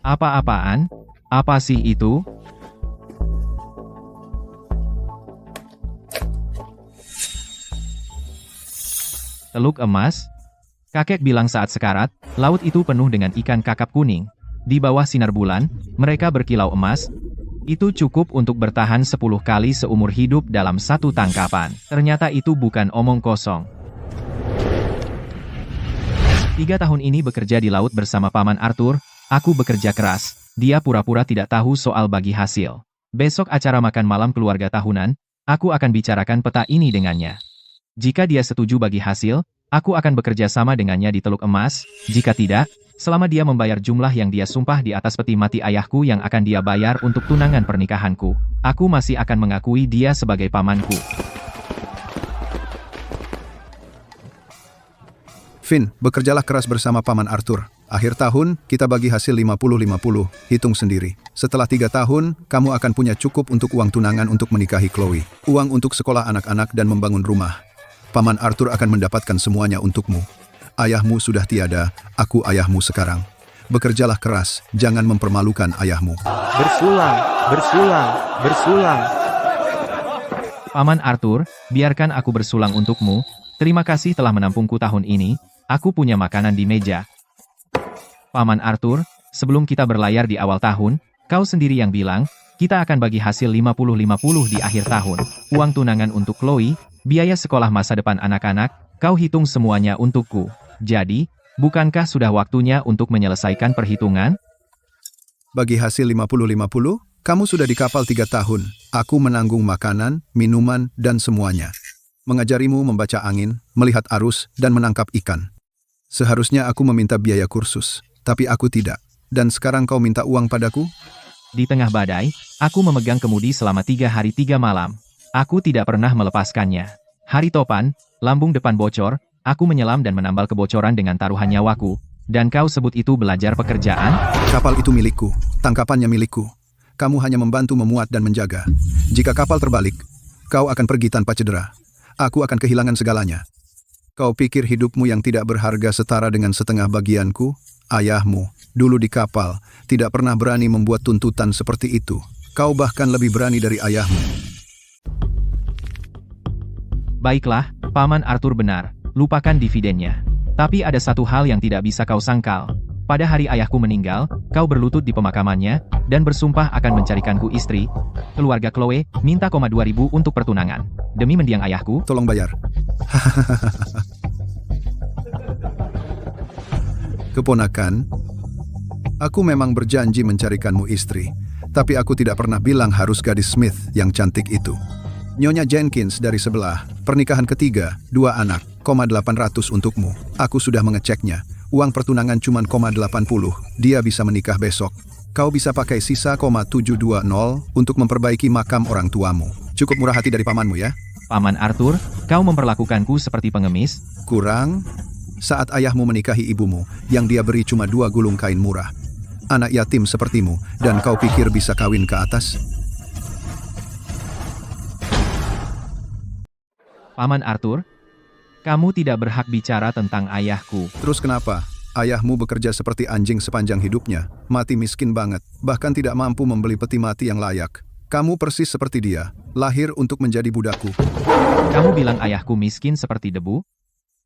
Apa-apaan? Apa sih itu? Teluk emas? Kakek bilang saat sekarat, laut itu penuh dengan ikan kakap kuning. Di bawah sinar bulan, mereka berkilau emas. Itu cukup untuk bertahan 10 kali seumur hidup dalam satu tangkapan. Ternyata itu bukan omong kosong. 3 tahun ini bekerja di laut bersama Paman Arthur, aku bekerja keras. Dia pura-pura tidak tahu soal bagi hasil. Besok acara makan malam keluarga tahunan, aku akan bicarakan peta ini dengannya. Jika dia setuju bagi hasil, aku akan bekerja sama dengannya di Teluk Emas. Jika tidak, selama dia membayar jumlah yang dia sumpah di atas peti mati ayahku yang akan dia bayar untuk tunangan pernikahanku, aku masih akan mengakui dia sebagai pamanku. Finn, bekerjalah keras bersama Paman Arthur. Akhir tahun, kita bagi hasil 50-50, hitung sendiri. Setelah 3 tahun, kamu akan punya cukup untuk uang tunangan untuk menikahi Chloe, uang untuk sekolah anak-anak dan membangun rumah. Paman Arthur akan mendapatkan semuanya untukmu. Ayahmu sudah tiada, aku ayahmu sekarang. Bekerjalah keras, jangan mempermalukan ayahmu. Bersulang, bersulang, bersulang. Paman Arthur, biarkan aku bersulang untukmu. Terima kasih telah menampungku tahun ini. Aku punya makanan di meja. Paman Arthur, sebelum kita berlayar di awal tahun, kau sendiri yang bilang, kita akan bagi hasil 50-50 di akhir tahun. Uang tunangan untuk Chloe, biaya sekolah masa depan anak-anak, kau hitung semuanya untukku. Jadi, bukankah sudah waktunya untuk menyelesaikan perhitungan? Bagi hasil 50-50, kamu sudah di kapal 3 tahun. Aku menanggung makanan, minuman, dan semuanya. Mengajarimu membaca angin, melihat arus, dan menangkap ikan. Seharusnya aku meminta biaya kursus, tapi aku tidak. Dan sekarang kau minta uang padaku? Di tengah badai, aku memegang kemudi selama 3 hari 3 malam. Aku tidak pernah melepaskannya. Hari topan, lambung depan bocor, aku menyelam dan menambal kebocoran dengan taruhan nyawaku. Dan kau sebut itu belajar pekerjaan? Kapal itu milikku, tangkapannya milikku. Kamu hanya membantu memuat dan menjaga. Jika kapal terbalik, kau akan pergi tanpa cedera. Aku akan kehilangan segalanya. Kau pikir hidupmu yang tidak berharga setara dengan setengah bagianku? Ayahmu, dulu di kapal, tidak pernah berani membuat tuntutan seperti itu. Kau bahkan lebih berani dari ayahmu. Baiklah, Paman Arthur benar. Lupakan dividennya. Tapi ada satu hal yang tidak bisa kau sangkal. Pada hari ayahku meninggal, kau berlutut di pemakamannya, dan bersumpah akan mencarikanku istri. Keluarga Chloe minta 2.000 untuk pertunangan. Demi mendiang ayahku, Tolong bayar. Keponakan, aku memang berjanji mencarikanmu istri, tapi aku tidak pernah bilang harus gadis Smith yang cantik itu. Nyonya Jenkins dari sebelah, pernikahan ketiga, 2 anak, 800 untukmu. Aku sudah mengeceknya. Uang pertunangan cuma 80, dia bisa menikah besok. Kau bisa pakai sisa 720 untuk memperbaiki makam orang tuamu. Cukup murah hati dari pamanmu ya? Paman Arthur, kau memperlakukanku seperti pengemis? Kurang? Saat ayahmu menikahi ibumu, yang dia beri cuma 2 gulung kain murah. Anak yatim sepertimu, dan kau pikir bisa kawin ke atas? Paman Arthur, kamu tidak berhak bicara tentang ayahku. Terus kenapa? Ayahmu bekerja seperti anjing sepanjang hidupnya, mati miskin banget, bahkan tidak mampu membeli peti mati yang layak. Kamu persis seperti dia, lahir untuk menjadi budakku. Kamu bilang ayahku miskin seperti debu?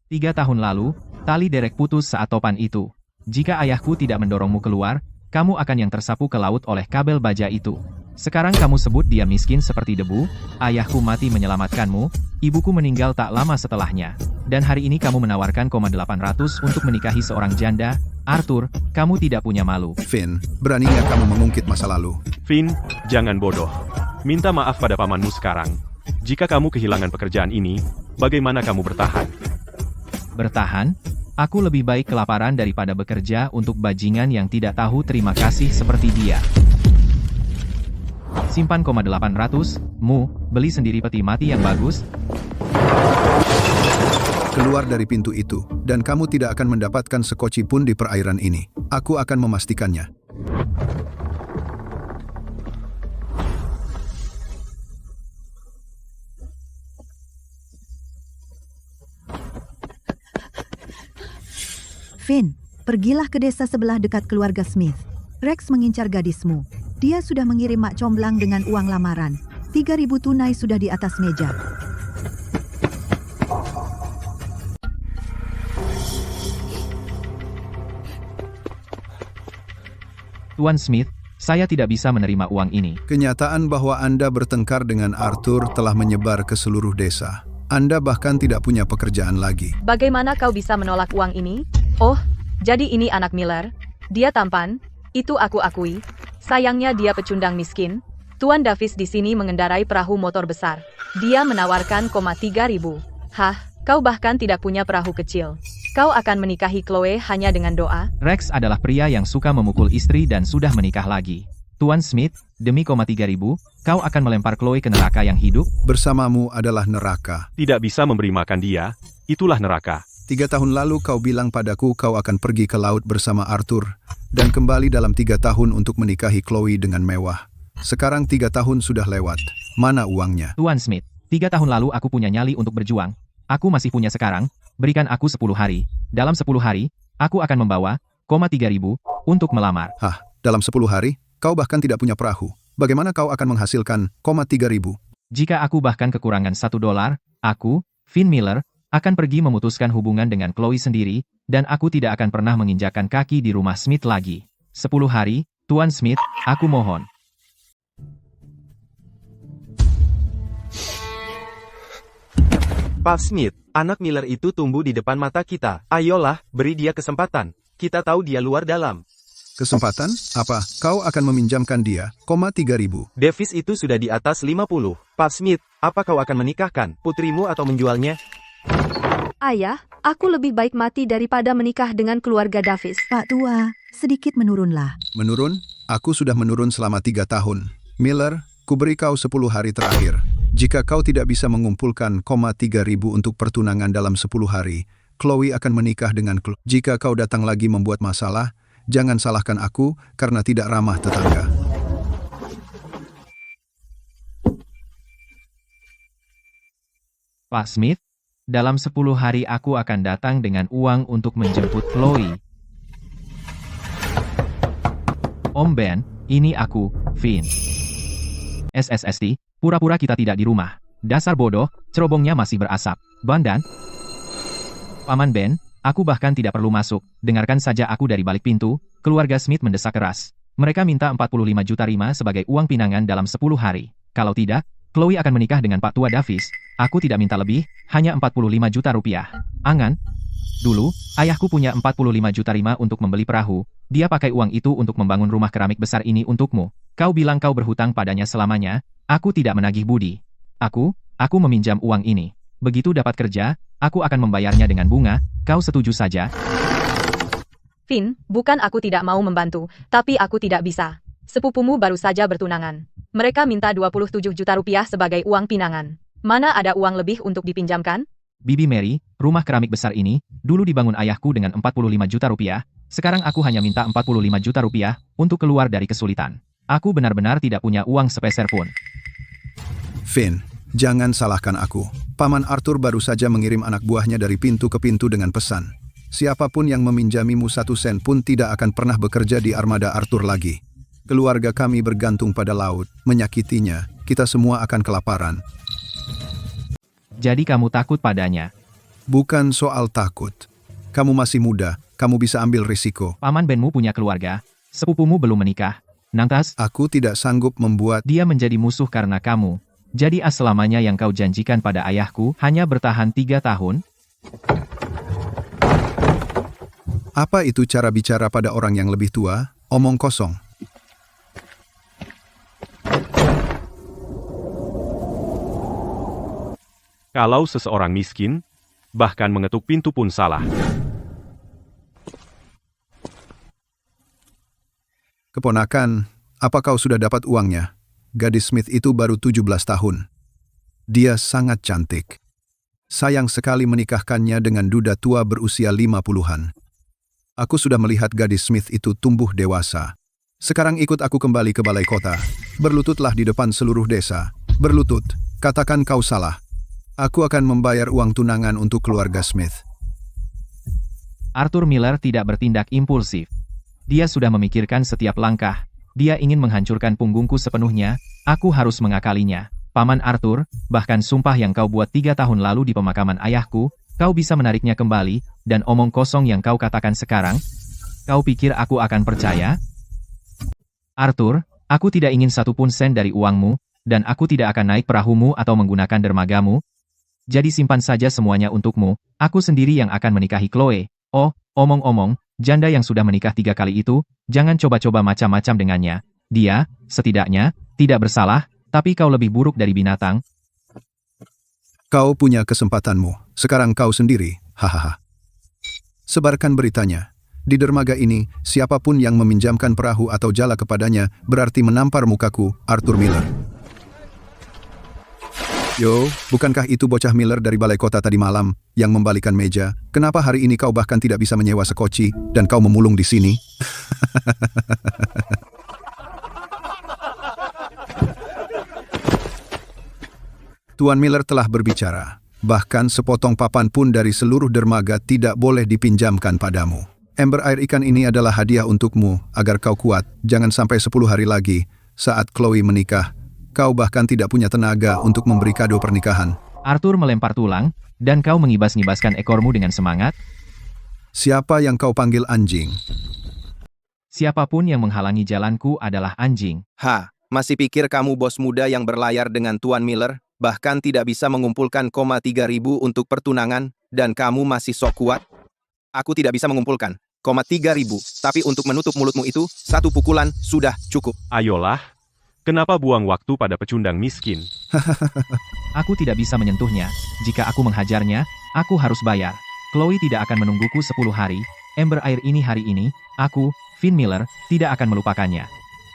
3 tahun lalu, tali derek putus saat topan itu. Jika ayahku tidak mendorongmu keluar, kamu akan yang tersapu ke laut oleh kabel baja itu. Sekarang kamu sebut dia miskin seperti debu? Ayahku mati menyelamatkanmu, ibuku meninggal tak lama setelahnya. Dan hari ini kamu menawarkan 800 untuk menikahi seorang janda? Arthur, kamu tidak punya malu. Finn, beraninya kamu mengungkit masa lalu. Finn, jangan bodoh. Minta maaf pada pamanmu sekarang. Jika kamu kehilangan pekerjaan ini, bagaimana kamu bertahan? Bertahan? Aku lebih baik kelaparan daripada bekerja untuk bajingan yang tidak tahu terima kasih seperti dia. Simpan 800, beli sendiri peti mati yang bagus. Keluar dari pintu itu, dan kamu tidak akan mendapatkan sekoci pun di perairan ini. Aku akan memastikannya. Finn, pergilah ke desa sebelah dekat keluarga Smith. Rex mengincar gadismu. Dia sudah mengirim mak comblang dengan uang lamaran. 3.000 tunai sudah di atas meja. Tuan Smith, saya tidak bisa menerima uang ini. Kenyataan bahwa Anda bertengkar dengan Arthur telah menyebar ke seluruh desa. Anda bahkan tidak punya pekerjaan lagi. Bagaimana kau bisa menolak uang ini? Oh, jadi ini anak Miller. Dia tampan, itu aku akui. Sayangnya dia pecundang miskin. Tuan Davis di sini mengendarai perahu motor besar. Dia menawarkan 3.000. Hah, kau bahkan tidak punya perahu kecil. Kau akan menikahi Chloe hanya dengan doa? Rex adalah pria yang suka memukul istri dan sudah menikah lagi. Tuan Smith, demi 3.000, kau akan melempar Chloe ke neraka yang hidup? Bersamamu adalah neraka. Tidak bisa memberi makan dia, itulah neraka. 3 tahun lalu kau bilang padaku kau akan pergi ke laut bersama Arthur, dan kembali dalam 3 tahun untuk menikahi Chloe dengan mewah. Sekarang 3 tahun sudah lewat. Mana uangnya? Tuan Smith, 3 tahun lalu aku punya nyali untuk berjuang. Aku masih punya sekarang, berikan aku 10 hari. Dalam 10 hari, aku akan membawa 3.000 untuk melamar. Hah, dalam 10 hari? Kau bahkan tidak punya perahu. Bagaimana kau akan menghasilkan 3.000? Jika aku bahkan kekurangan $1, aku, Finn Miller, akan pergi memutuskan hubungan dengan Chloe sendiri, dan aku tidak akan pernah menginjakkan kaki di rumah Smith lagi. 10 hari, Tuan Smith, aku mohon. Pak Smith, anak Miller itu tumbuh di depan mata kita. Ayolah, beri dia kesempatan. Kita tahu dia luar dalam. Kesempatan? Apa? Kau akan meminjamkan dia, 3.000. Davis itu sudah di atas 50. Pak Smith, apa kau akan menikahkan putrimu atau menjualnya? Ayah, aku lebih baik mati daripada menikah dengan keluarga Davis. Pak Tua, sedikit menurunlah. Menurun? Aku sudah menurun selama 3 tahun. Miller, kuberi kau 10 hari terakhir. Jika kau tidak bisa mengumpulkan 3.000 untuk pertunangan dalam 10 hari, Chloe akan menikah dengan Chloe. Jika kau datang lagi membuat masalah, jangan salahkan aku karena tidak ramah tetangga. Pak Smith, dalam 10 hari aku akan datang dengan uang untuk menjemput Chloe. Om Ben, ini aku, Finn. SSST, pura-pura kita tidak di rumah. Dasar bodoh, cerobongnya masih berasap. Bandan. Paman Ben, aku bahkan tidak perlu masuk. Dengarkan saja aku dari balik pintu. Keluarga Smith mendesak keras. Mereka minta 45 juta rima sebagai uang pinangan dalam 10 hari. Kalau tidak, Chloe akan menikah dengan Pak Tua Davis. Aku tidak minta lebih, hanya 45 juta rupiah. Angan. Dulu, ayahku punya 45 juta rima untuk membeli perahu. Dia pakai uang itu untuk membangun rumah keramik besar ini untukmu. Kau bilang kau berhutang padanya selamanya. Aku tidak menagih budi. Aku meminjam uang ini. Begitu dapat kerja, aku akan membayarnya dengan bunga. Kau setuju saja? Finn, bukan aku tidak mau membantu, tapi aku tidak bisa. Sepupumu baru saja bertunangan. Mereka minta 27 juta rupiah sebagai uang pinangan. Mana ada uang lebih untuk dipinjamkan? Bibi Mary, rumah keramik besar ini, dulu dibangun ayahku dengan 45 juta rupiah. Sekarang aku hanya minta 45 juta rupiah untuk keluar dari kesulitan. Aku benar-benar tidak punya uang sepeser pun. Finn, jangan salahkan aku. Paman Arthur baru saja mengirim anak buahnya dari pintu ke pintu dengan pesan. Siapapun yang meminjamimu 1 sen pun tidak akan pernah bekerja di armada Arthur lagi. Keluarga kami bergantung pada laut, menyakitinya, kita semua akan kelaparan. Jadi kamu takut padanya? Bukan soal takut. Kamu masih muda, kamu bisa ambil risiko. Paman Benmu punya keluarga, sepupumu belum menikah. Nantas, Aku tidak sanggup membuat... dia menjadi musuh karena kamu. Jadi selamanya yang kau janjikan pada ayahku hanya bertahan 3 tahun? Apa itu cara bicara pada orang yang lebih tua? Omong kosong. Kalau seseorang miskin, bahkan mengetuk pintu pun salah. Keponakan, apa kau sudah dapat uangnya? Gadis Smith itu baru 17 tahun. Dia sangat cantik. Sayang sekali menikahkannya dengan duda tua berusia 50-an. Aku sudah melihat gadis Smith itu tumbuh dewasa. Sekarang ikut aku kembali ke balai kota. Berlututlah di depan seluruh desa. Berlutut, katakan kau salah. Aku akan membayar uang tunangan untuk keluarga Smith. Arthur Miller tidak bertindak impulsif. Dia sudah memikirkan setiap langkah. Dia ingin menghancurkan punggungku sepenuhnya, aku harus mengakalinya. Paman Arthur, bahkan sumpah yang kau buat 3 tahun lalu di pemakaman ayahku, kau bisa menariknya kembali, dan omong kosong yang kau katakan sekarang, kau pikir aku akan percaya? Arthur, aku tidak ingin satupun sen dari uangmu, dan aku tidak akan naik perahumu atau menggunakan dermagamu. Jadi simpan saja semuanya untukmu, aku sendiri yang akan menikahi Chloe. Oh, omong-omong, janda yang sudah menikah 3 kali itu, jangan coba-coba macam-macam dengannya. Dia, setidaknya, tidak bersalah, tapi kau lebih buruk dari binatang. Kau punya kesempatanmu, sekarang kau sendiri, hahaha. Sebarkan beritanya. Di dermaga ini, siapapun yang meminjamkan perahu atau jala kepadanya, berarti menampar mukaku, Arthur Miller. Yo, bukankah itu bocah Miller dari balai kota tadi malam, yang membalikan meja? Kenapa hari ini kau bahkan tidak bisa menyewa sekoci, dan kau memulung di sini? Tuan Miller telah berbicara. Bahkan sepotong papan pun dari seluruh dermaga tidak boleh dipinjamkan padamu. Ember air ikan ini adalah hadiah untukmu, agar kau kuat. Jangan sampai 10 hari lagi, saat Chloe menikah, kau bahkan tidak punya tenaga untuk memberi kado pernikahan. Arthur melempar tulang, dan kau mengibas-ngibaskan ekormu dengan semangat. Siapa yang kau panggil anjing? Siapapun yang menghalangi jalanku adalah anjing. Masih pikir kamu bos muda yang berlayar dengan Tuan Miller, bahkan tidak bisa mengumpulkan 3.000 untuk pertunangan, dan kamu masih sok kuat? Aku tidak bisa mengumpulkan 3.000, tapi untuk menutup mulutmu itu, 1 pukulan sudah cukup. Ayolah, kenapa buang waktu pada pecundang miskin? Aku tidak bisa menyentuhnya. Jika aku menghajarnya, aku harus bayar. Chloe tidak akan menungguku 10 hari. Ember air ini hari ini, aku, Finn Miller, tidak akan melupakannya.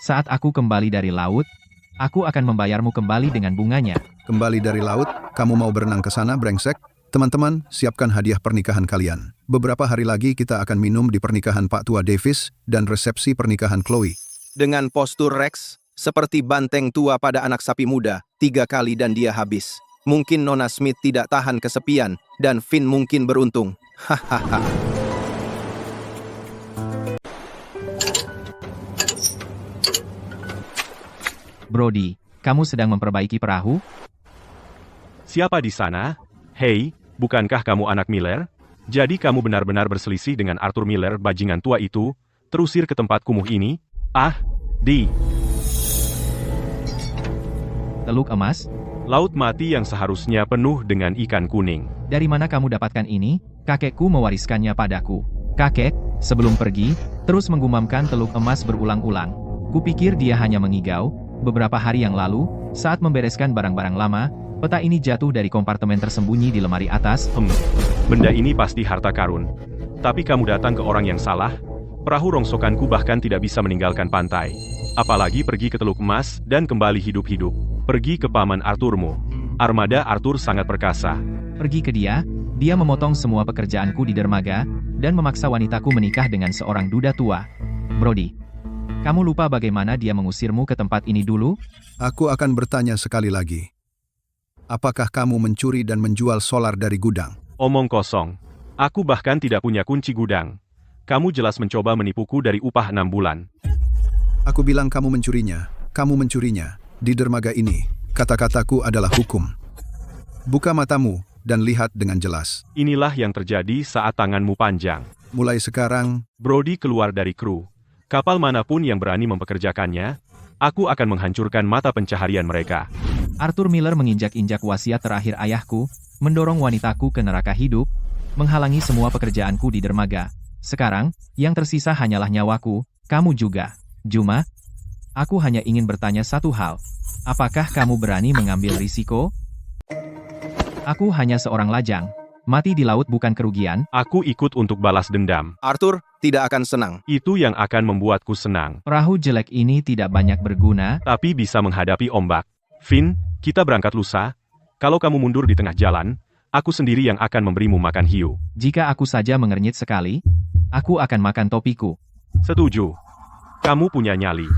Saat aku kembali dari laut, aku akan membayarmu kembali dengan bunganya. Kembali dari laut, kamu mau berenang ke sana, brengsek? Teman-teman, siapkan hadiah pernikahan kalian. Beberapa hari lagi kita akan minum di pernikahan Pak Tua Davis dan resepsi pernikahan Chloe. Dengan postur Rex, seperti banteng tua pada anak sapi muda, 3 kali dan dia habis. Mungkin Nona Smith tidak tahan kesepian, dan Finn mungkin beruntung. Hahaha. Brody, kamu sedang memperbaiki perahu? Siapa di sana? Hei, bukankah kamu anak Miller? Jadi kamu benar-benar berselisih dengan Arthur Miller bajingan tua itu? Terusir ke tempat kumuh ini? Teluk emas? Laut mati yang seharusnya penuh dengan ikan kuning. Dari mana kamu dapatkan ini? Kakekku mewariskannya padaku. Kakek, sebelum pergi, terus menggumamkan teluk emas berulang-ulang. Kupikir dia hanya mengigau. Beberapa hari yang lalu, saat membereskan barang-barang lama, peta ini jatuh dari kompartemen tersembunyi di lemari atas. Benda ini pasti harta karun. Tapi kamu datang ke orang yang salah. Perahu rongsokanku bahkan tidak bisa meninggalkan pantai. Apalagi pergi ke Teluk Emas dan kembali hidup-hidup. Pergi ke paman Arthurmu. Armada Arthur sangat perkasa. Pergi ke dia memotong semua pekerjaanku di dermaga, dan memaksa wanitaku menikah dengan seorang duda tua. Brody, kamu lupa bagaimana dia mengusirmu ke tempat ini dulu? Aku akan bertanya sekali lagi. Apakah kamu mencuri dan menjual solar dari gudang? Omong kosong. Aku bahkan tidak punya kunci gudang. Kamu jelas mencoba menipuku dari upah 6 bulan. Aku bilang kamu mencurinya. Kamu mencurinya. Di dermaga ini, kata-kataku adalah hukum. Buka matamu dan lihat dengan jelas. Inilah yang terjadi saat tanganmu panjang. Mulai sekarang, Brody keluar dari kru. Kapal manapun yang berani mempekerjakannya, aku akan menghancurkan mata pencaharian mereka. Arthur Miller menginjak-injak wasiat terakhir ayahku, mendorong wanitaku ke neraka hidup, menghalangi semua pekerjaanku di dermaga. Sekarang, yang tersisa hanyalah nyawaku, kamu juga. Juma, aku hanya ingin bertanya satu hal. Apakah kamu berani mengambil risiko? Aku hanya seorang lajang. Mati di laut bukan kerugian. Aku ikut untuk balas dendam. Arthur tidak akan senang. Itu yang akan membuatku senang. Perahu jelek ini tidak banyak berguna, Tapi bisa menghadapi ombak. Finn, kita berangkat lusa. Kalau kamu mundur di tengah jalan, aku sendiri yang akan memberimu makan hiu. Jika aku saja mengernyit sekali, aku akan makan topiku. Setuju. Kamu punya nyali.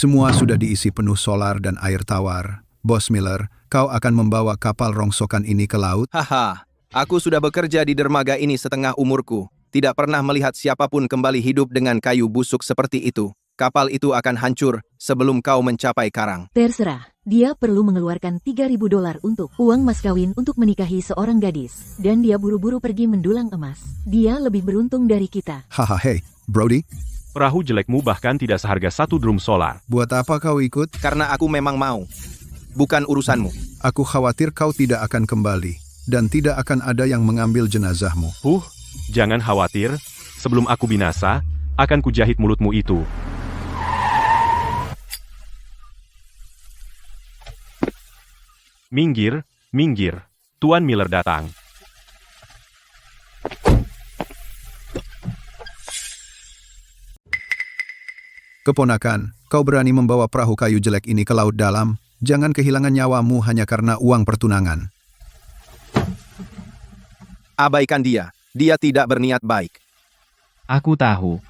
semua sudah diisi penuh solar dan air tawar. Bos Miller, kau akan membawa kapal rongsokan ini ke laut? Haha, Aku sudah bekerja di dermaga ini setengah umurku. Tidak pernah melihat siapapun kembali hidup dengan kayu busuk seperti itu. Kapal itu akan hancur sebelum kau mencapai karang. Terserah. Dia perlu mengeluarkan $3.000 untuk uang mas kawin untuk menikahi seorang gadis. Dan dia buru-buru pergi mendulang emas. Dia lebih beruntung dari kita. Haha, hey, Brody, Perahu jelekmu bahkan tidak seharga 1 drum solar. buat apa kau ikut? Karena aku memang mau. Bukan urusanmu. Aku khawatir kau tidak akan kembali, dan tidak akan ada yang mengambil jenazahmu. Jangan khawatir. Sebelum aku binasa, akan kujahit mulutmu itu. Minggir, minggir. Tuan Miller datang. Keponakan, kau berani membawa perahu kayu jelek ini ke laut dalam? Jangan kehilangan nyawamu hanya karena uang pertunangan. Abaikan dia. Dia tidak berniat baik. Aku tahu.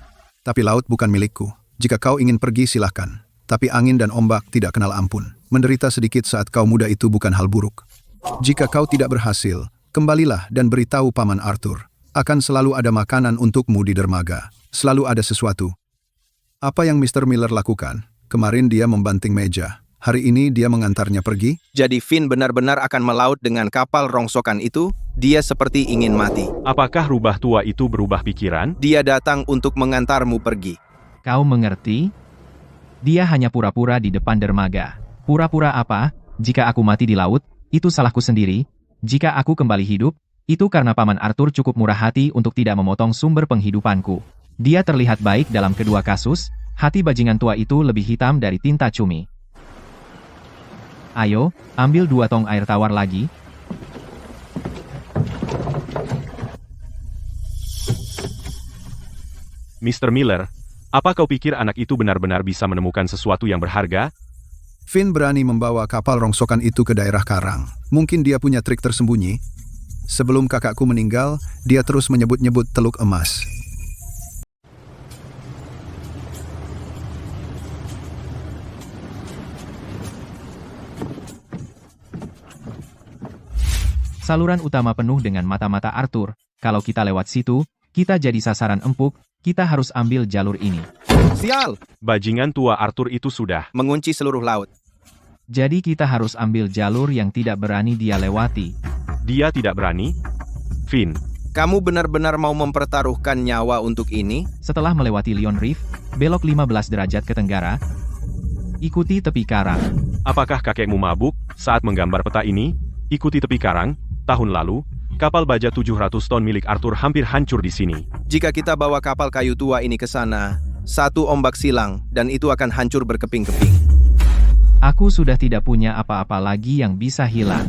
Tapi laut bukan milikku. Jika kau ingin pergi silahkan. Tapi angin dan ombak tidak kenal ampun. Menderita sedikit saat kau muda itu bukan hal buruk. Jika kau tidak berhasil, kembalilah dan beritahu Paman Arthur. Akan selalu ada makanan untukmu di dermaga. Selalu ada sesuatu. Apa yang Mr. Miller lakukan? Kemarin dia membanting meja. Hari ini dia mengantarnya pergi. Jadi Finn benar-benar akan melaut dengan kapal rongsokan itu? Dia seperti ingin mati. Apakah rubah tua itu berubah pikiran? Dia datang untuk mengantarmu pergi. Kau mengerti? Dia hanya pura-pura di depan dermaga. Pura-pura apa? Jika aku mati di laut, itu salahku sendiri. Jika aku kembali hidup, itu karena Paman Arthur cukup murah hati untuk tidak memotong sumber penghidupanku. Dia terlihat baik dalam kedua kasus. Hati bajingan tua itu lebih hitam dari tinta cumi. Ayo, ambil 2 tong air tawar lagi. Mr. Miller, apa kau pikir anak itu benar-benar bisa menemukan sesuatu yang berharga? Finn berani membawa kapal rongsokan itu ke daerah karang. Mungkin dia punya trik tersembunyi. Sebelum kakakku meninggal, dia terus menyebut-nyebut teluk emas. Saluran utama penuh dengan mata-mata Arthur. Kalau kita lewat situ, kita jadi sasaran empuk. Kita harus ambil jalur ini. Sial! Bajingan tua Arthur itu sudah Mengunci seluruh laut. Jadi kita harus ambil jalur yang tidak berani dia lewati. Dia tidak berani? Finn, Kamu benar-benar mau mempertaruhkan nyawa untuk ini? Setelah melewati Lion Reef, belok 15 derajat ke tenggara. Ikuti tepi karang. apakah kakekmu mabuk saat menggambar peta ini? Ikuti tepi karang. Tahun lalu, kapal baja 700 ton milik Arthur hampir hancur di sini. Jika kita bawa kapal kayu tua ini ke sana, 1 ombak silang, dan itu akan hancur berkeping-keping. Aku sudah tidak punya apa-apa lagi yang bisa hilang.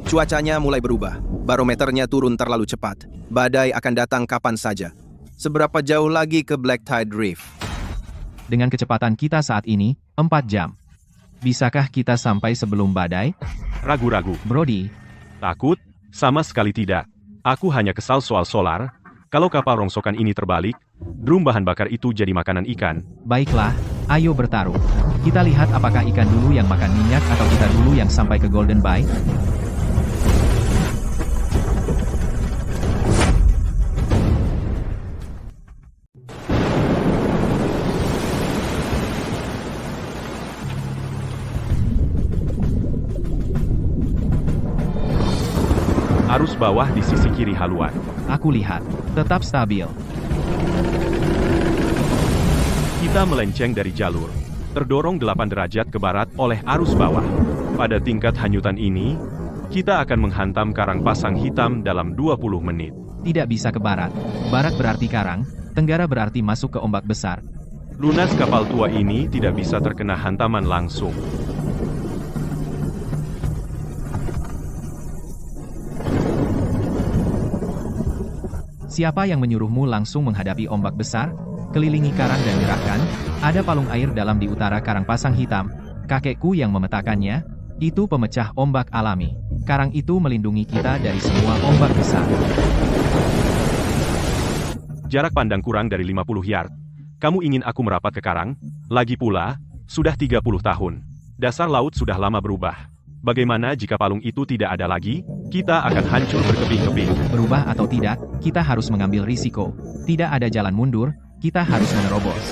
Cuacanya mulai berubah. Barometernya turun terlalu cepat. Badai akan datang kapan saja. Seberapa jauh lagi ke Black Tide Reef? Dengan kecepatan kita saat ini, 4 jam. Bisakah kita sampai sebelum badai? Ragu-ragu. Brody, Takut? Sama sekali tidak. Aku hanya kesal soal solar. Kalau kapal rongsokan ini terbalik, drum bahan bakar itu jadi makanan ikan. baiklah, ayo bertaruh. Kita lihat apakah ikan dulu yang makan minyak atau kita dulu yang sampai ke Golden Bay. Arus bawah di sisi kiri haluan. Aku lihat, tetap stabil. Kita melenceng dari jalur, terdorong 8 derajat ke barat oleh arus bawah. Pada tingkat hanyutan ini, kita akan menghantam karang pasang hitam dalam 20 menit. Tidak bisa ke barat. Barat berarti karang, tenggara berarti masuk ke ombak besar. Lunas kapal tua ini tidak bisa terkena hantaman langsung. Siapa yang menyuruhmu langsung menghadapi ombak besar? Kelilingi karang dan gerakkan. Ada palung air dalam di utara karang pasang hitam. Kakekku yang memetakannya, itu pemecah ombak alami. Karang itu melindungi kita dari semua ombak besar. Jarak pandang kurang dari 50 yard. Kamu ingin aku merapat ke karang? Lagi pula, sudah 30 tahun. Dasar laut sudah lama berubah. Bagaimana jika palung itu tidak ada lagi? Kita akan hancur berkeping-keping. Berubah atau tidak, kita harus mengambil risiko. Tidak ada jalan mundur, kita harus menerobos.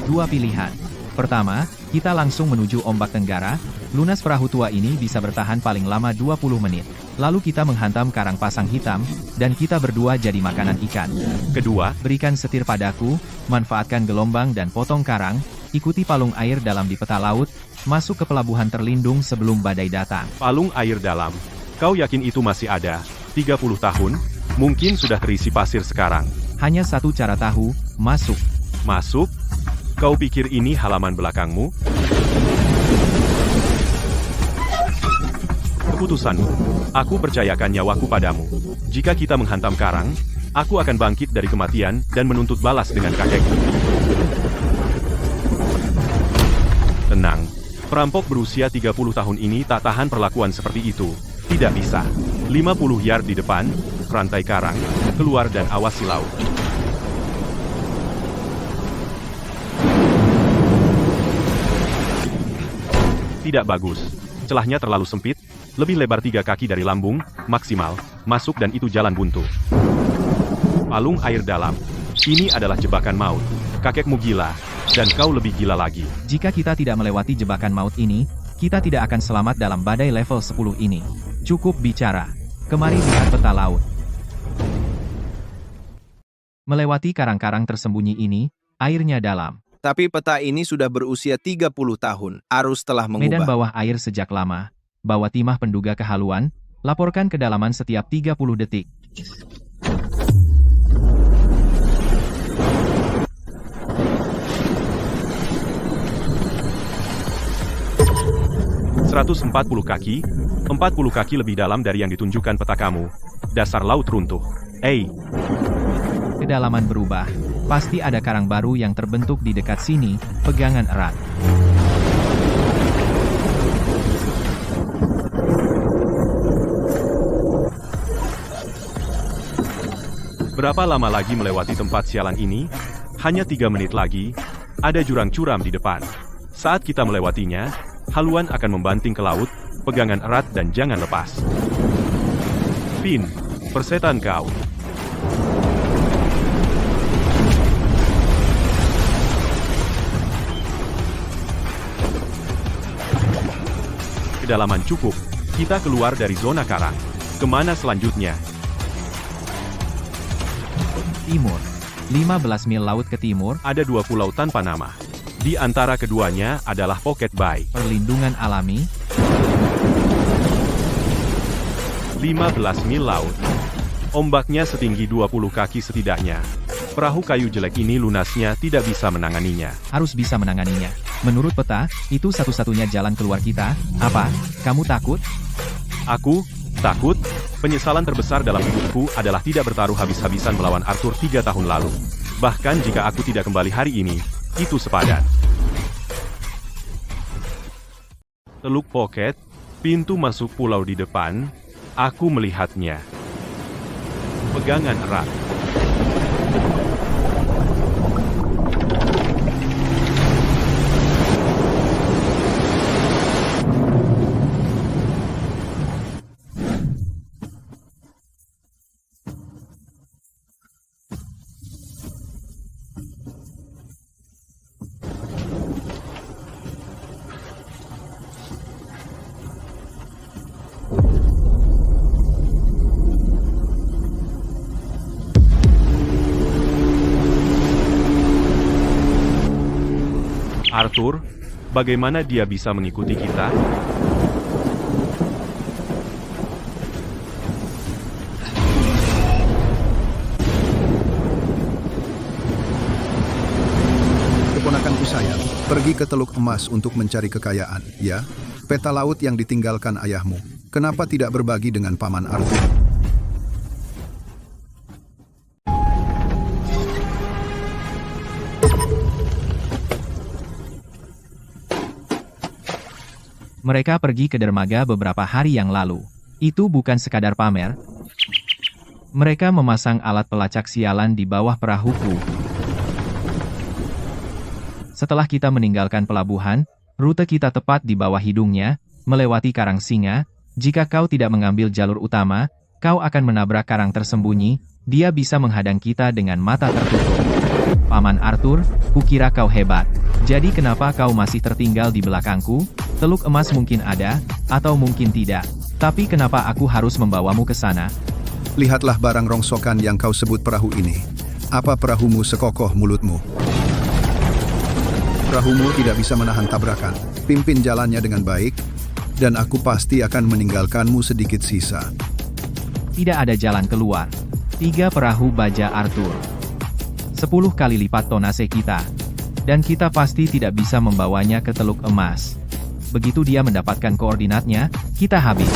Dua pilihan. Pertama, kita langsung menuju ombak tenggara. Lunas perahu tua ini bisa bertahan paling lama 20 menit. Lalu kita menghantam karang pasang hitam, dan kita berdua jadi makanan ikan. Kedua, Berikan setir padaku, manfaatkan gelombang dan potong karang, ikuti palung air dalam di peta laut, masuk ke pelabuhan terlindung sebelum badai datang. palung air dalam. Kau yakin itu masih ada? 30 tahun? Mungkin sudah terisi pasir sekarang. Hanya satu cara tahu, masuk. Masuk? Kau pikir ini halaman belakangmu? Keputusanmu. Aku percayakan nyawaku padamu. Jika kita menghantam karang, aku akan bangkit dari kematian dan menuntut balas dengan kakekku. Tenang. Perampok berusia 30 tahun ini tak tahan perlakuan seperti itu. Tidak bisa. 50 yard di depan, rantai karang, keluar dan awasi laut. Tidak bagus. Celahnya terlalu sempit, lebih lebar 3 kaki dari lambung, maksimal, masuk dan itu jalan buntu. Palung air dalam. Ini adalah jebakan maut. Kakekmu gila, dan kau lebih gila lagi. Jika kita tidak melewati jebakan maut ini, kita tidak akan selamat dalam badai level 10 ini. Cukup bicara. Kemari lihat peta laut. Melewati karang-karang tersembunyi ini, airnya dalam. Tapi peta ini sudah berusia 30 tahun. Arus telah Medan mengubah. bawah air sejak lama. Bawa timah penduga kehaluan, laporkan kedalaman setiap 30 detik. ...140 kaki, 40 kaki lebih dalam dari yang ditunjukkan peta kamu. Dasar laut runtuh. Kedalaman berubah. Pasti ada karang baru yang terbentuk di dekat sini, pegangan erat. Berapa lama lagi melewati tempat sialan ini? Hanya 3 menit lagi. Ada jurang curam di depan. Saat kita melewatinya, haluan akan membanting ke laut, pegangan erat dan jangan lepas. Pin, persetan kau. Kedalaman cukup. Kita keluar dari zona karang. Kemana selanjutnya? Timur. 15 mil laut ke timur, Ada 2 pulau tanpa nama. Di antara keduanya adalah Pocket Bay. perlindungan alami, 15 mil laut. Ombaknya setinggi 20 kaki setidaknya. Perahu kayu jelek ini lunasnya tidak bisa menanganinya. harus bisa menanganinya. Menurut peta, itu satu-satunya jalan keluar kita. Apa? Kamu takut? Aku takut. Penyesalan terbesar dalam hidupku adalah tidak bertaruh habis-habisan melawan Arthur 3 tahun lalu. Bahkan jika aku tidak kembali hari ini, itu sepadan. Teluk Pocket, pintu masuk pulau di depan, aku melihatnya. Pegangan erat. Arthur, bagaimana dia bisa mengikuti kita? Keponakanku sayang, pergi ke Teluk Emas untuk mencari kekayaan, ya? Peta laut yang ditinggalkan ayahmu. Kenapa tidak berbagi dengan Paman Arthur? Mereka pergi ke dermaga beberapa hari yang lalu. Itu bukan sekadar pamer. Mereka memasang alat pelacak sialan di bawah perahuku. Setelah kita meninggalkan pelabuhan, rute kita tepat di bawah hidungnya, melewati karang singa. Jika kau tidak mengambil jalur utama, kau akan menabrak karang tersembunyi. Dia bisa menghadang kita dengan mata tertutup. Paman Arthur, kukira kau hebat. Jadi kenapa kau masih tertinggal di belakangku? Teluk emas mungkin ada, atau mungkin tidak. Tapi kenapa aku harus membawamu ke sana? Lihatlah barang rongsokan yang kau sebut perahu ini. Apa perahumu sekokoh mulutmu? Perahumu tidak bisa menahan tabrakan. Pimpin jalannya dengan baik, dan aku pasti akan meninggalkanmu sedikit sisa. Tidak ada jalan keluar. 3 perahu baja Arthur. 10 kali lipat tonase kita. Dan kita pasti tidak bisa membawanya ke Teluk Emas. Begitu dia mendapatkan koordinatnya, kita habis.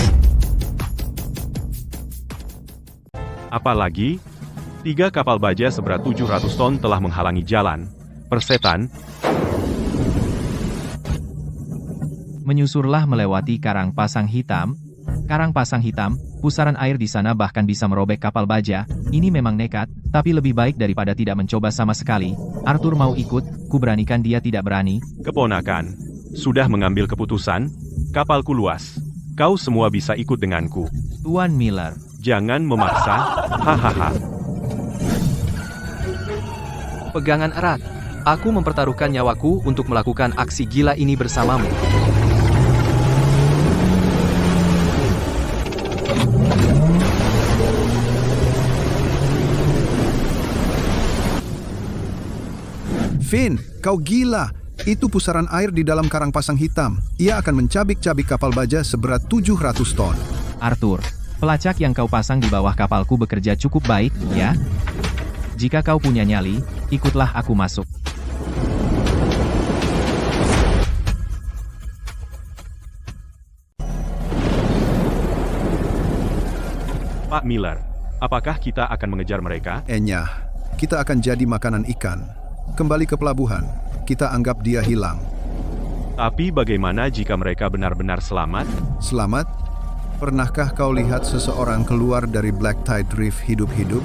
Apalagi, 3 kapal baja seberat 700 ton telah menghalangi jalan. Persetan, Menyusurlah melewati Karang Pasang Hitam. Karang Pasang Hitam, pusaran air di sana bahkan bisa merobek kapal baja. Ini memang nekat, tapi lebih baik daripada tidak mencoba sama sekali. Arthur mau ikut, kuberanikan dia tidak berani. keponakan, sudah mengambil keputusan? Kapalku luas. Kau semua bisa ikut denganku. Tuan Miller, Jangan memaksa, hahaha. Pegangan erat. Aku mempertaruhkan nyawaku untuk melakukan aksi gila ini bersamamu. Finn, kau gila. Itu pusaran air di dalam Karang Pasang Hitam. Ia akan mencabik-cabik kapal baja seberat 700 ton. Arthur, pelacak yang kau pasang di bawah kapalku bekerja cukup baik, ya? Jika kau punya nyali, ikutlah aku masuk. Pak Miller, apakah kita akan mengejar mereka? Enyah, kita akan jadi makanan ikan. Kembali ke pelabuhan, kita anggap dia hilang. Tapi bagaimana jika mereka benar-benar selamat? Selamat? Pernahkah kau lihat seseorang keluar dari Black Tide Reef hidup-hidup?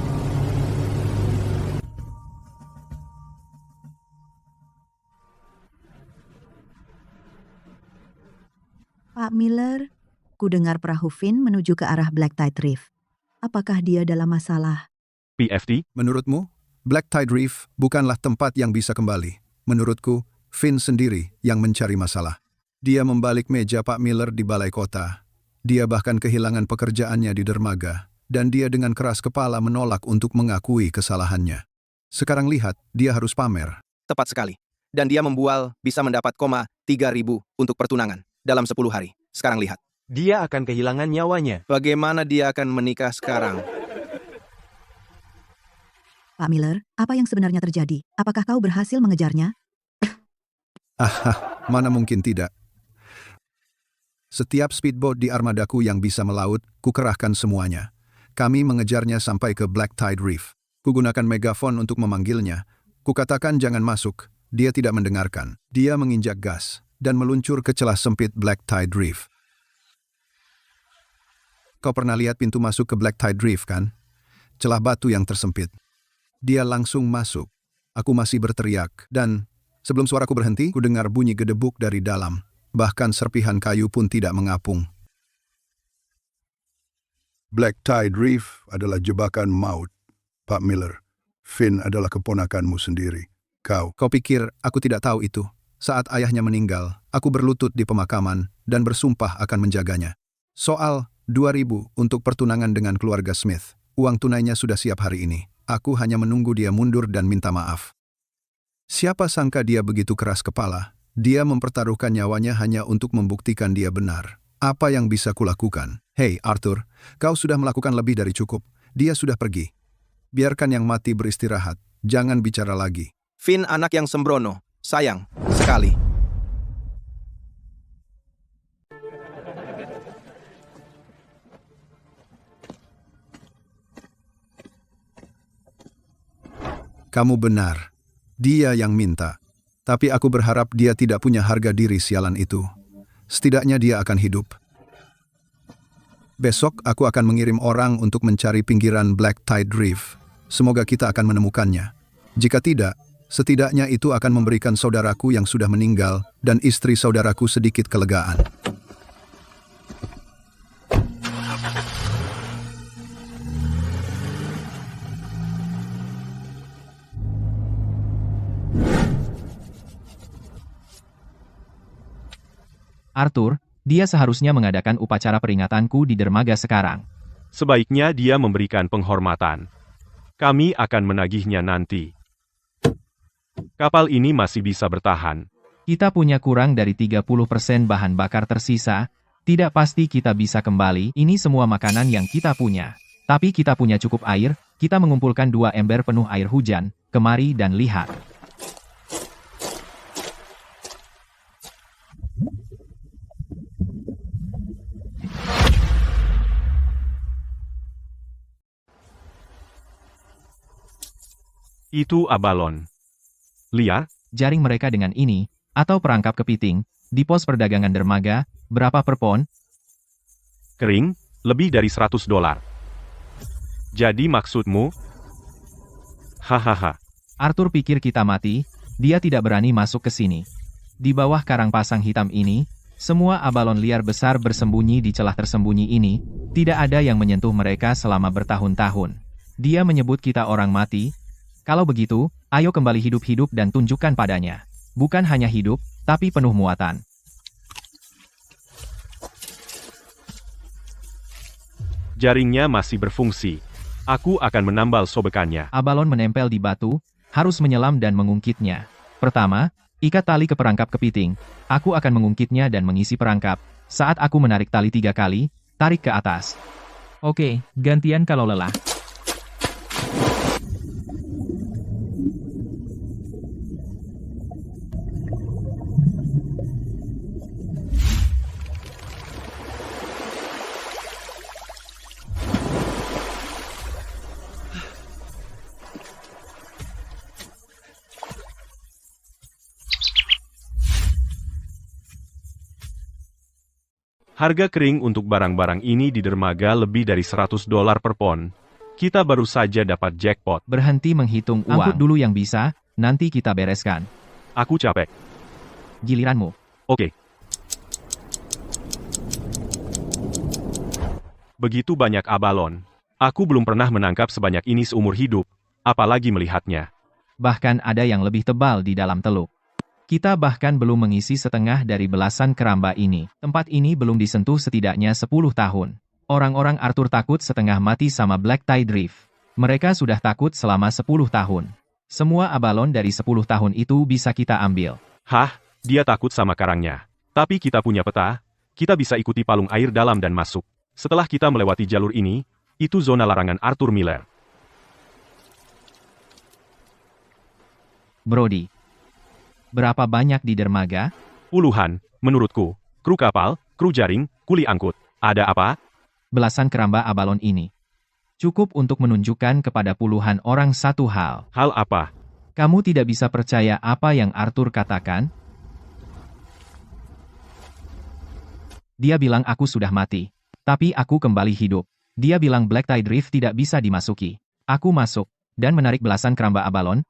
Pak Miller, ku dengar perahu Finn menuju ke arah Black Tide Reef. Apakah dia dalam masalah? PFT? Menurutmu, Black Tide Reef bukanlah tempat yang bisa kembali. Menurutku, Finn sendiri yang mencari masalah. Dia membalik meja Pak Miller di balai kota. Dia bahkan kehilangan pekerjaannya di dermaga, dan dia dengan keras kepala menolak untuk mengakui kesalahannya. Sekarang lihat, dia harus pamer. Tepat sekali. Dan dia membual bisa mendapat 3.000 untuk pertunangan dalam 10 hari. Sekarang lihat. Dia akan kehilangan nyawanya. Bagaimana dia akan menikah sekarang? Pak Miller, apa yang sebenarnya terjadi? Apakah kau berhasil mengejarnya? Mana mungkin tidak. Setiap speedboat di armadaku yang bisa melaut, kukerahkan semuanya. Kami mengejarnya sampai ke Black Tide Reef. Kugunakan megafon untuk memanggilnya. Kukatakan jangan masuk. Dia tidak mendengarkan. Dia menginjak gas dan meluncur ke celah sempit Black Tide Reef. Kau pernah lihat pintu masuk ke Black Tide Reef, kan? Celah batu yang tersempit. Dia langsung masuk. Aku masih berteriak, dan sebelum suaraku berhenti, ku dengar bunyi gedebuk dari dalam. Bahkan serpihan kayu pun tidak mengapung. Black Tide Reef adalah jebakan maut, Pak Miller. Finn adalah keponakanmu sendiri. Kau pikir aku tidak tahu itu? Saat ayahnya meninggal, aku berlutut di pemakaman dan bersumpah akan menjaganya. Soal 2.000 untuk pertunangan dengan keluarga Smith. Uang tunainya sudah siap hari ini. Aku hanya menunggu dia mundur dan minta maaf. Siapa sangka dia begitu keras kepala? Dia mempertaruhkan nyawanya hanya untuk membuktikan dia benar. Apa yang bisa kulakukan? Hei, Arthur, kau sudah melakukan lebih dari cukup. Dia sudah pergi. Biarkan yang mati beristirahat. Jangan bicara lagi. Finn anak yang sembrono. Sayang, sekali. Kamu benar. Dia yang minta. Tapi aku berharap dia tidak punya harga diri sialan itu. Setidaknya dia akan hidup. Besok aku akan mengirim orang untuk mencari pinggiran Black Tide Reef. Semoga kita akan menemukannya. Jika tidak, Setidaknya itu akan memberikan saudaraku yang sudah meninggal dan istri saudaraku sedikit kelegaan. Arthur, dia seharusnya mengadakan upacara peringatanku di dermaga sekarang. Sebaiknya dia memberikan penghormatan. Kami akan menagihnya nanti. Kapal ini masih bisa bertahan. Kita punya kurang dari 30% bahan bakar tersisa. Tidak pasti kita bisa kembali. Ini semua makanan yang kita punya. Tapi kita punya cukup air. Kita mengumpulkan 2 ember penuh air hujan. Kemari dan lihat. Itu abalon. Lihat, Jaring mereka dengan ini, atau perangkap kepiting, di pos perdagangan dermaga, berapa per pon? kering, lebih dari $100. Jadi maksudmu? Hahaha. Arthur pikir kita mati, dia tidak berani masuk ke sini. Di bawah karang pasang hitam ini, semua abalon liar besar bersembunyi di celah tersembunyi ini, tidak ada yang menyentuh mereka selama bertahun-tahun. Dia menyebut kita orang mati. Kalau begitu, ayo kembali hidup-hidup dan tunjukkan padanya. Bukan hanya hidup, tapi penuh muatan. Jaringnya masih berfungsi. Aku akan menambal sobekannya. Abalon menempel di batu, harus menyelam dan mengungkitnya. Pertama, ikat tali ke perangkap kepiting. Aku akan mengungkitnya dan mengisi perangkap. Saat aku menarik tali 3 kali, tarik ke atas. Oke, gantian kalau lelah. Harga kering untuk barang-barang ini di dermaga lebih dari $100 per pon. Kita baru saja dapat jackpot. Berhenti menghitung uang. Angkut dulu yang bisa, nanti kita bereskan. Aku capek. Giliranmu. Oke. Begitu banyak abalon. Aku belum pernah menangkap sebanyak ini seumur hidup, apalagi melihatnya. Bahkan ada yang lebih tebal di dalam teluk. Kita bahkan belum mengisi setengah dari belasan keramba ini. Tempat ini belum disentuh setidaknya 10 tahun. Orang-orang Arthur takut setengah mati sama Black Tide Reef. Mereka sudah takut selama 10 tahun. Semua abalon dari 10 tahun itu bisa kita ambil. Hah, dia takut sama karangnya. Tapi kita punya peta, kita bisa ikuti palung air dalam dan masuk. Setelah kita melewati jalur ini, itu zona larangan Arthur Miller. Brody. Berapa banyak di dermaga? Puluhan, menurutku. Kru kapal, kru jaring, kuli angkut. Ada apa? Belasan keramba abalon ini. Cukup untuk menunjukkan kepada puluhan orang satu hal. Hal apa? Kamu tidak bisa percaya apa yang Arthur katakan? Dia bilang aku sudah mati. Tapi aku kembali hidup. Dia bilang Black Tide Reef tidak bisa dimasuki. Aku masuk, dan menarik belasan keramba abalon.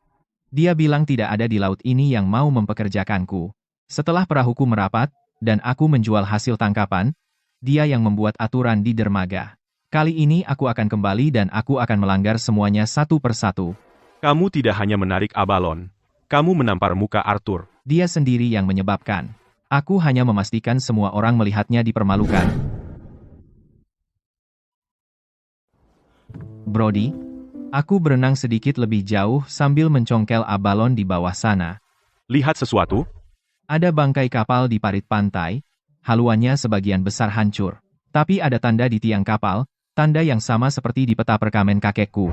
Dia bilang tidak ada di laut ini yang mau mempekerjakanku. Setelah perahuku merapat, dan aku menjual hasil tangkapan, dia yang membuat aturan di dermaga. Kali ini aku akan kembali dan aku akan melanggar semuanya satu persatu. Kamu tidak hanya menarik abalon. Kamu menampar muka Arthur. Dia sendiri yang menyebabkan. Aku hanya memastikan semua orang melihatnya dipermalukan. Brody, aku berenang sedikit lebih jauh sambil mencongkel abalon di bawah sana. Lihat sesuatu? Ada bangkai kapal di parit pantai, haluannya sebagian besar hancur. Tapi ada tanda di tiang kapal, tanda yang sama seperti di peta perkamen kakekku.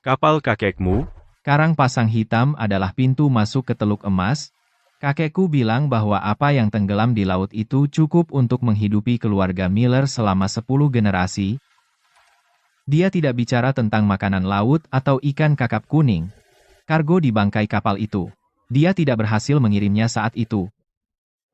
Kapal kakekmu? Karang pasang hitam adalah pintu masuk ke Teluk Emas. Kakekku bilang bahwa apa yang tenggelam di laut itu cukup untuk menghidupi keluarga Miller selama 10 generasi. Dia tidak bicara tentang makanan laut atau ikan kakap kuning. Kargo di bangkai kapal itu. Dia tidak berhasil mengirimnya saat itu.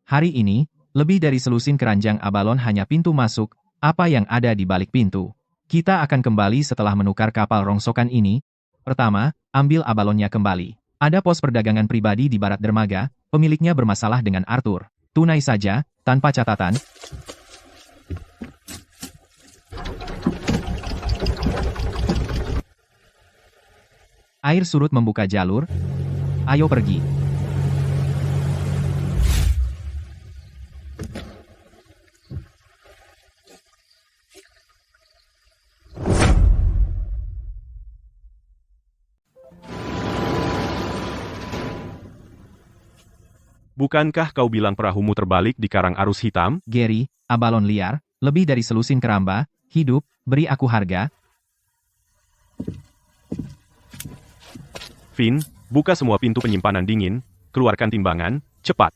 Hari ini, lebih dari selusin keranjang abalon hanya pintu masuk, apa yang ada di balik pintu. Kita akan kembali setelah menukar kapal rongsokan ini. Pertama, ambil abalonnya kembali. Ada pos perdagangan pribadi di barat dermaga, pemiliknya bermasalah dengan Arthur. Tunai saja, tanpa catatan. Air surut membuka jalur. Ayo pergi. Bukankah kau bilang perahumu terbalik di karang arus hitam? Gary, abalon liar, lebih dari selusin keramba, hidup, beri aku harga. Finn, buka semua pintu penyimpanan dingin, keluarkan timbangan, cepat.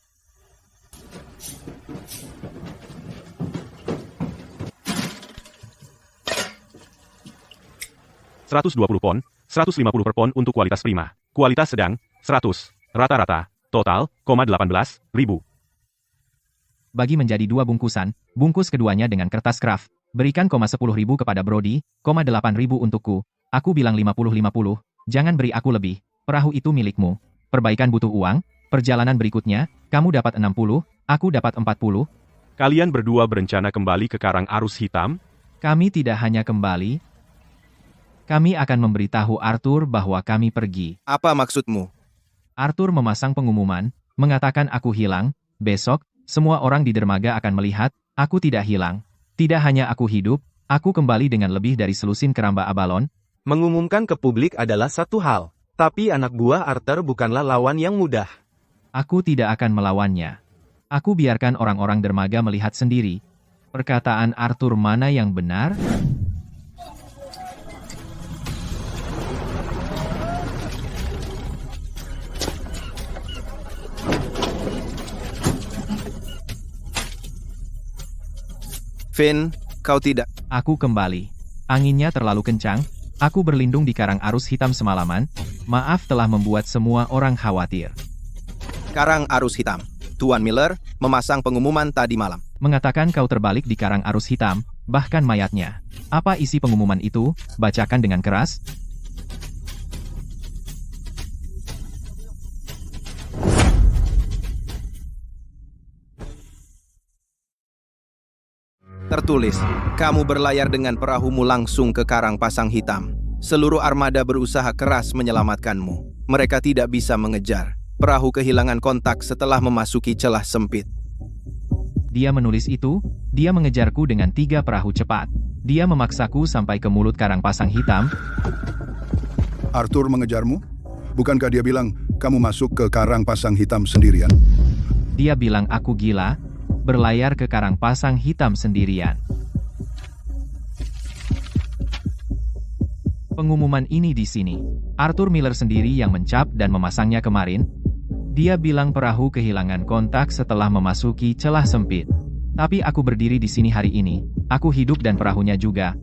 $120 pon, 150 per pon untuk kualitas prima. Kualitas sedang, 100. Rata-rata, total, 18.000. Bagi menjadi 2 bungkusan, bungkus keduanya dengan kertas kraft. Berikan 10.000 kepada Brody, 8.000 untukku. Aku bilang 50-50, jangan beri aku lebih. Perahu itu milikmu. Perbaikan butuh uang, perjalanan berikutnya, kamu dapat 60, aku dapat 40. Kalian berdua berencana kembali ke karang arus hitam? Kami tidak hanya kembali, kami akan memberitahu Arthur bahwa kami pergi. Apa maksudmu? Arthur memasang pengumuman, mengatakan aku hilang, besok, semua orang di dermaga akan melihat, aku tidak hilang. Tidak hanya aku hidup, aku kembali dengan lebih dari selusin keramba abalon. Mengumumkan ke publik adalah satu hal, tapi anak buah Arthur bukanlah lawan yang mudah. Aku tidak akan melawannya. Aku biarkan orang-orang dermaga melihat sendiri. Perkataan Arthur mana yang benar? Finn, kau tidak. Aku kembali. Anginnya terlalu kencang, aku berlindung di karang arus hitam semalaman. Maaf telah membuat semua orang khawatir. Karang arus hitam. Tuan Miller memasang pengumuman tadi malam. Mengatakan kau terbalik di karang arus hitam, bahkan mayatnya. Apa isi pengumuman itu? Bacakan dengan keras. Tertulis, kamu berlayar dengan perahumu langsung ke karang pasang hitam. Seluruh armada berusaha keras menyelamatkanmu. Mereka tidak bisa mengejar. Perahu kehilangan kontak setelah memasuki celah sempit. Dia menulis itu, dia mengejarku dengan 3 perahu cepat. Dia memaksaku sampai ke mulut karang pasang hitam. Arthur mengejarmu? Bukankah dia bilang, kamu masuk ke karang pasang hitam sendirian? Dia bilang aku gila, berlayar ke karang pasang hitam sendirian. Pengumuman ini di sini. Arthur Miller sendiri yang mencap dan memasangnya kemarin. Dia bilang perahu kehilangan kontak setelah memasuki celah sempit. Tapi aku berdiri di sini hari ini. Aku hidup dan perahunya juga.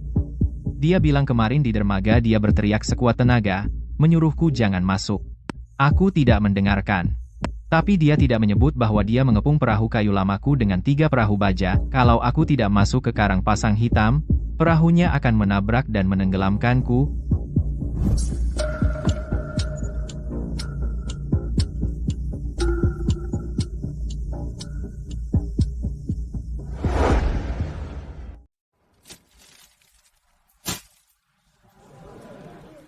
Dia bilang kemarin di dermaga dia berteriak sekuat tenaga, menyuruhku jangan masuk. Aku tidak mendengarkan. Tapi dia tidak menyebut bahwa dia mengepung perahu kayu lamaku dengan 3 perahu baja. Kalau aku tidak masuk ke karang pasang hitam, perahunya akan menabrak dan menenggelamkanku.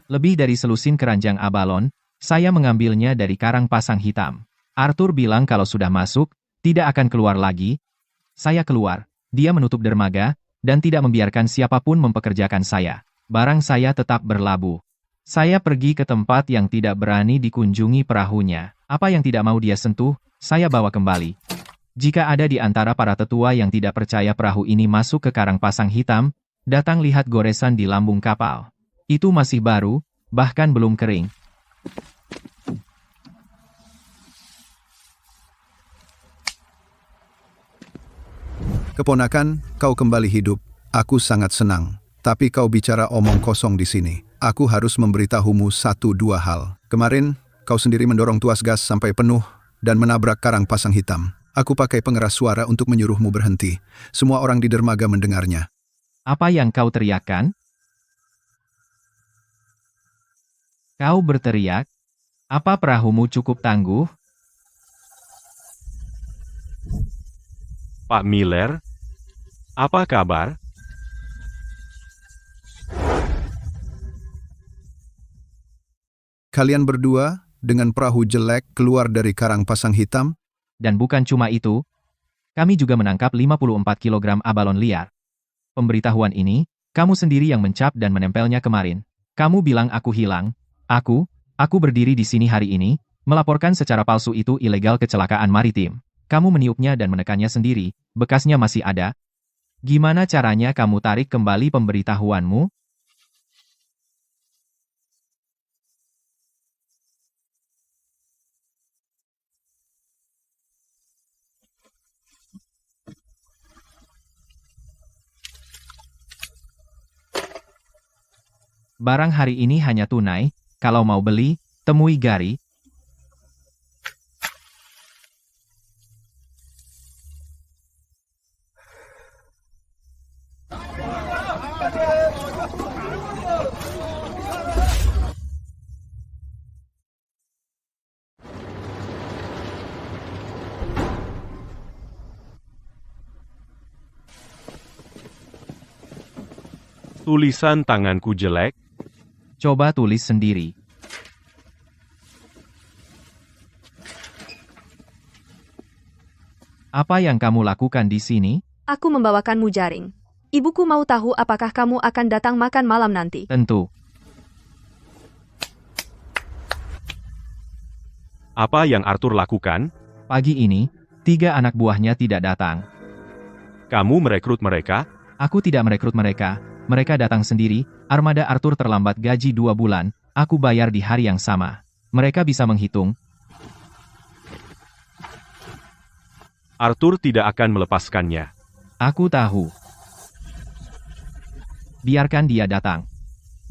Lebih dari selusin keranjang abalon, saya mengambilnya dari karang pasang hitam. Arthur bilang kalau sudah masuk, tidak akan keluar lagi. Saya keluar, dia menutup dermaga, dan tidak membiarkan siapapun mempekerjakan saya. Barang saya tetap berlabuh. Saya pergi ke tempat yang tidak berani dikunjungi perahunya. Apa yang tidak mau dia sentuh, saya bawa kembali. Jika ada di antara para tetua yang tidak percaya perahu ini masuk ke karang pasang hitam, datang lihat goresan di lambung kapal. Itu masih baru, bahkan belum kering. Keponakan, kau kembali hidup. Aku sangat senang. Tapi kau bicara omong kosong di sini. Aku harus memberitahumu 1-2 hal. Kemarin, kau sendiri mendorong tuas gas sampai penuh dan menabrak karang pasang hitam. Aku pakai pengeras suara untuk menyuruhmu berhenti. Semua orang di dermaga mendengarnya. Apa yang kau teriakkan? Kau berteriak, apa perahumu cukup tangguh? Pak Miller? Apa kabar? Kalian berdua, dengan perahu jelek keluar dari karang pasang hitam? Dan bukan cuma itu, kami juga menangkap 54 kg abalon liar. Pemberitahuan ini, kamu sendiri yang mencap dan menempelnya kemarin. Kamu bilang aku hilang. Aku berdiri di sini hari ini, melaporkan secara palsu itu ilegal kecelakaan maritim. Kamu meniupnya dan menekannya sendiri, bekasnya masih ada. Gimana caranya kamu tarik kembali pemberitahuanmu? Barang hari ini hanya tunai, kalau mau beli, temui Gary. Tulisan tanganku jelek. Coba tulis sendiri. Apa yang kamu lakukan di sini? Aku membawakanmu jaring. Ibuku mau tahu apakah kamu akan datang makan malam nanti. Tentu. Apa yang Arthur lakukan? Pagi ini, 3 anak buahnya tidak datang. Kamu merekrut mereka? Aku tidak merekrut mereka. Mereka datang sendiri. Armada Arthur terlambat gaji 2 bulan. Aku bayar di hari yang sama. Mereka bisa menghitung. Arthur tidak akan melepaskannya. Aku tahu. Biarkan dia datang.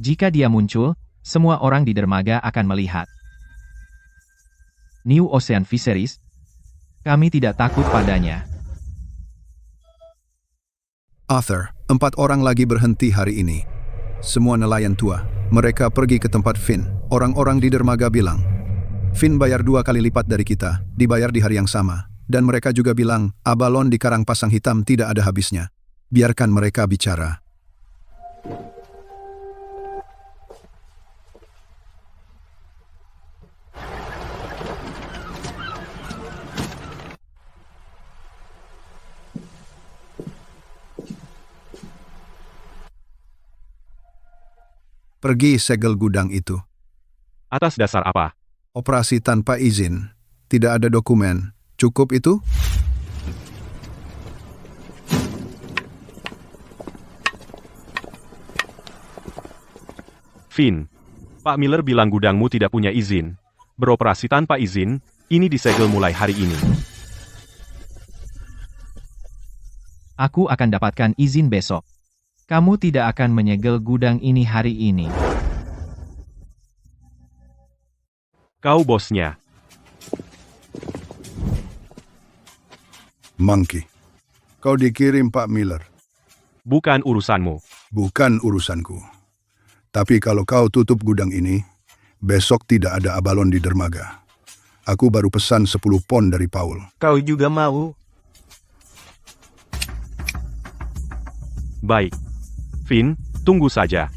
Jika dia muncul, semua orang di dermaga akan melihat. New Ocean Fisheries. Kami tidak takut padanya. Arthur, 4 orang lagi berhenti hari ini. Semua nelayan tua. Mereka pergi ke tempat Finn. Orang-orang di dermaga bilang, Finn bayar 2 kali lipat dari kita, dibayar di hari yang sama. Dan mereka juga bilang, abalon di karang pasang hitam tidak ada habisnya. Biarkan mereka bicara. Pergi segel gudang itu. Atas dasar apa? Operasi tanpa izin. Tidak ada dokumen. Cukup itu? Finn, Pak Miller bilang gudangmu tidak punya izin. Beroperasi tanpa izin, ini disegel mulai hari ini. Aku akan dapatkan izin besok. Kamu tidak akan menyegel gudang ini hari ini. Kau bosnya. Monkey. Kau dikirim Pak Miller. Bukan urusanmu. Bukan urusanku. Tapi kalau kau tutup gudang ini, besok tidak ada abalon di dermaga. Aku baru pesan 10 pon dari Paul. Kau juga mau? Baik. Finn, tunggu saja.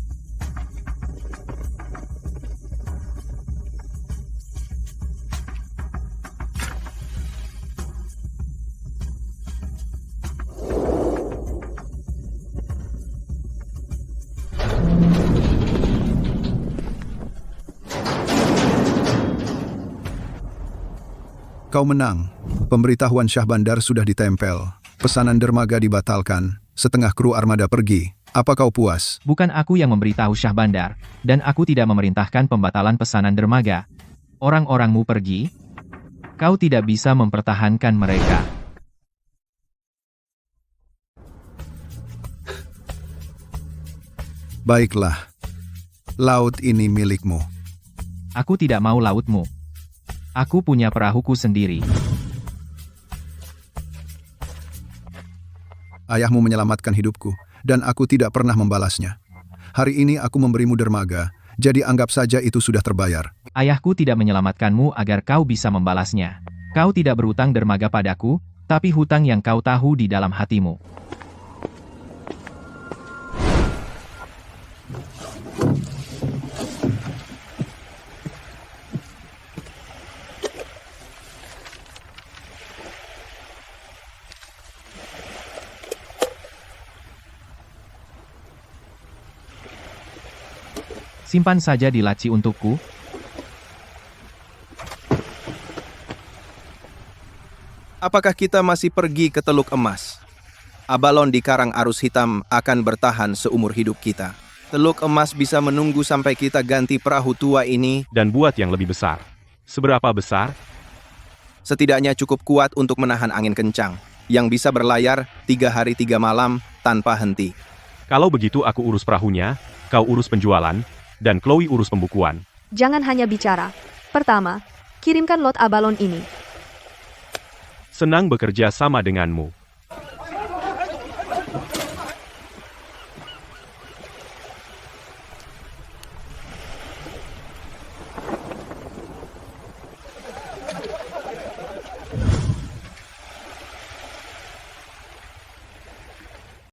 Kau menang. Pemberitahuan Syah Bandar sudah ditempel. Pesanan dermaga dibatalkan. Setengah kru armada pergi. Apa kau puas? Bukan aku yang memberitahu Syah Bandar, dan aku tidak memerintahkan pembatalan pesanan dermaga. Orang-orangmu pergi. Kau tidak bisa mempertahankan mereka. Baiklah. Laut ini milikmu. Aku tidak mau lautmu. Aku punya perahuku sendiri. Ayahmu menyelamatkan hidupku, dan aku tidak pernah membalasnya. Hari ini aku memberimu dermaga, jadi anggap saja itu sudah terbayar. Ayahku tidak menyelamatkanmu agar kau bisa membalasnya. Kau tidak berutang dermaga padaku, tapi hutang yang kau tahu di dalam hatimu. Simpan saja di laci untukku. Apakah kita masih pergi ke Teluk Emas? Abalon di Karang Arus Hitam akan bertahan seumur hidup kita. Teluk Emas bisa menunggu sampai kita ganti perahu tua ini. Dan buat yang lebih besar. Seberapa besar? Setidaknya cukup kuat untuk menahan angin kencang, yang bisa berlayar 3 hari 3 malam tanpa henti. Kalau begitu aku urus perahunya, kau urus penjualan, dan Chloe urus pembukuan. Jangan hanya bicara. Pertama, kirimkan lot Abalon ini. Senang bekerja sama denganmu.